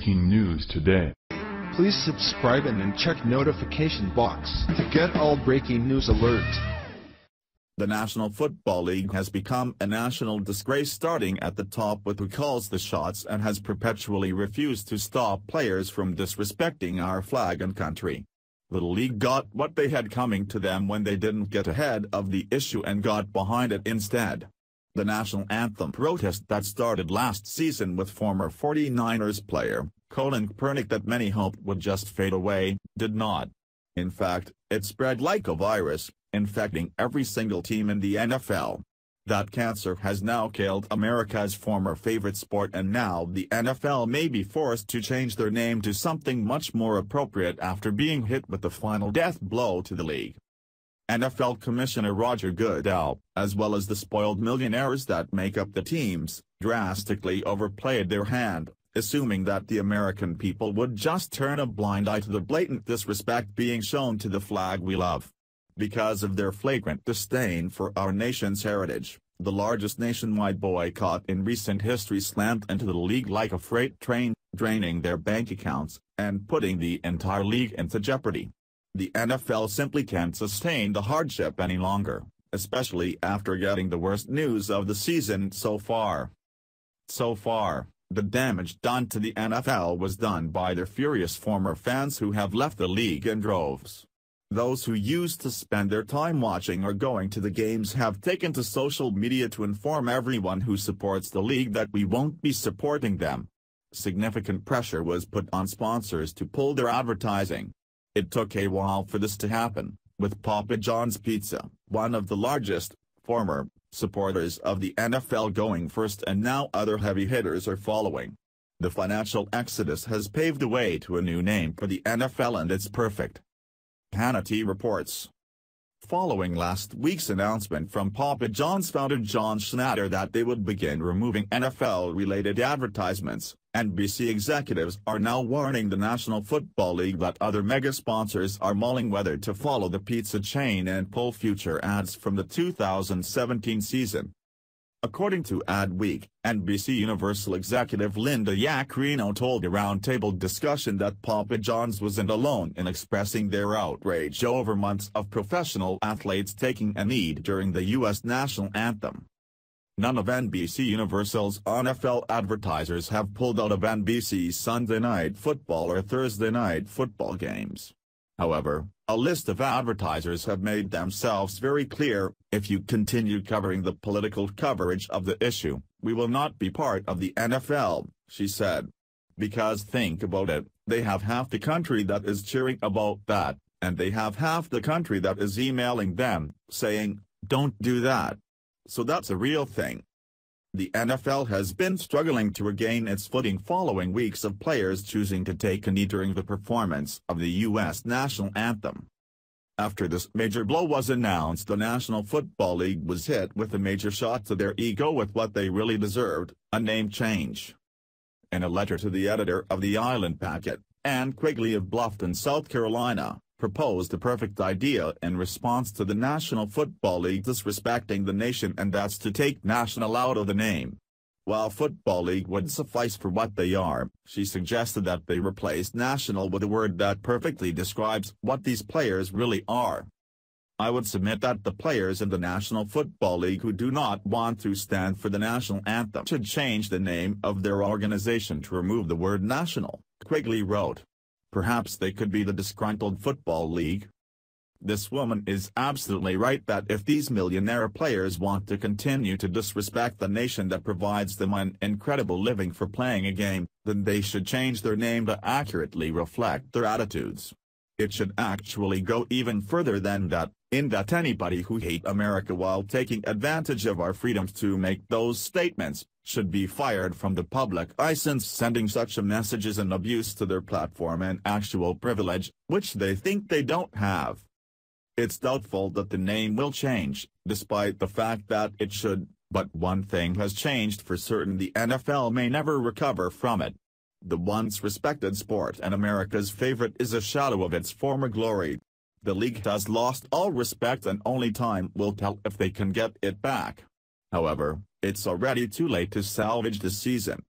breaking news today. Please subscribe and check notification box to get all breaking news alerts. The National Football League has become a national disgrace, starting at the top with who calls the shots and has perpetually refused to stop players from disrespecting our flag and country. The league got what they had coming to them when they didn't get ahead of the issue and got behind it instead. The National Anthem protest that started last season with former 49ers player Colin Kaepernick that many hoped would just fade away, did not. In fact, it spread like a virus, infecting every single team in the NFL. That cancer has now killed America's former favorite sport, and now the NFL may be forced to change their name to something much more appropriate after being hit with the final death blow to the league. NFL Commissioner Roger Goodell, as well as the spoiled millionaires that make up the teams, drastically overplayed their hand, assuming that the American people would just turn a blind eye to the blatant disrespect being shown to the flag we love. Because of their flagrant disdain for our nation's heritage, the largest nationwide boycott in recent history slammed into the league like a freight train, draining their bank accounts, and putting the entire league into jeopardy. The NFL simply can't sustain the hardship any longer, especially after getting the worst news of the season so far. The damage done to the NFL was done by their furious former fans who have left the league in droves. Those who used to spend their time watching or going to the games have taken to social media to inform everyone who supports the league that we won't be supporting them. Significant pressure was put on sponsors to pull their advertising. It took a while for this to happen, with Papa John's Pizza, one of the largest, former, supporters of the NFL going first, and now other heavy hitters are following. The financial exodus has paved the way to a new name for the NFL, and it's perfect. Hannity reports. Following last week's announcement from Papa John's founder John Schnatter that they would begin removing NFL-related advertisements, NBC executives are now warning the National Football League that other mega-sponsors are mulling whether to follow the pizza chain and pull future ads from the 2017 season. According to Adweek, NBC Universal executive Linda Yaccarino told a roundtable discussion that Papa John's wasn't alone in expressing their outrage over months of professional athletes taking a knee during the U.S. National Anthem. None of NBC Universal's NFL advertisers have pulled out of NBC's Sunday Night Football or Thursday Night Football games. However, a list of advertisers have made themselves very clear: if you continue covering the political coverage of the issue, we will not be part of the NFL, she said. Because think about it, they have half the country that is cheering about that, and they have half the country that is emailing them, saying, "Don't do that." So that's a real thing. The NFL has been struggling to regain its footing following weeks of players choosing to take a knee during the performance of the U.S. National Anthem. After this major blow was announced, the National Football League was hit with a major shot to their ego with what they really deserved: a name change. In a letter to the editor of the Island Packet, Ann Quigley of Bluffton, South Carolina, proposed a perfect idea in response to the National Football League disrespecting the nation, and that's to take national out of the name. While Football League would suffice for what they are, she suggested that they replace national with a word that perfectly describes what these players really are. I would submit that the players in the National Football League who do not want to stand for the National Anthem should change the name of their organization to remove the word national, Quigley wrote. Perhaps they could be the Disgruntled Football League. This woman is absolutely right that if these millionaire players want to continue to disrespect the nation that provides them an incredible living for playing a game, then they should change their name to accurately reflect their attitudes. It should actually go even further than that, in that anybody who hates America while taking advantage of our freedoms to make those statements should be fired from the public eye, since sending such a message is an abuse to their platform and actual privilege, which they think they don't have. It's doubtful that the name will change, despite the fact that it should, but one thing has changed for certain: the NFL may never recover from it. The once respected sport and America's favorite is a shadow of its former glory. The league has lost all respect, and only time will tell if they can get it back. However, it's already too late to salvage the season.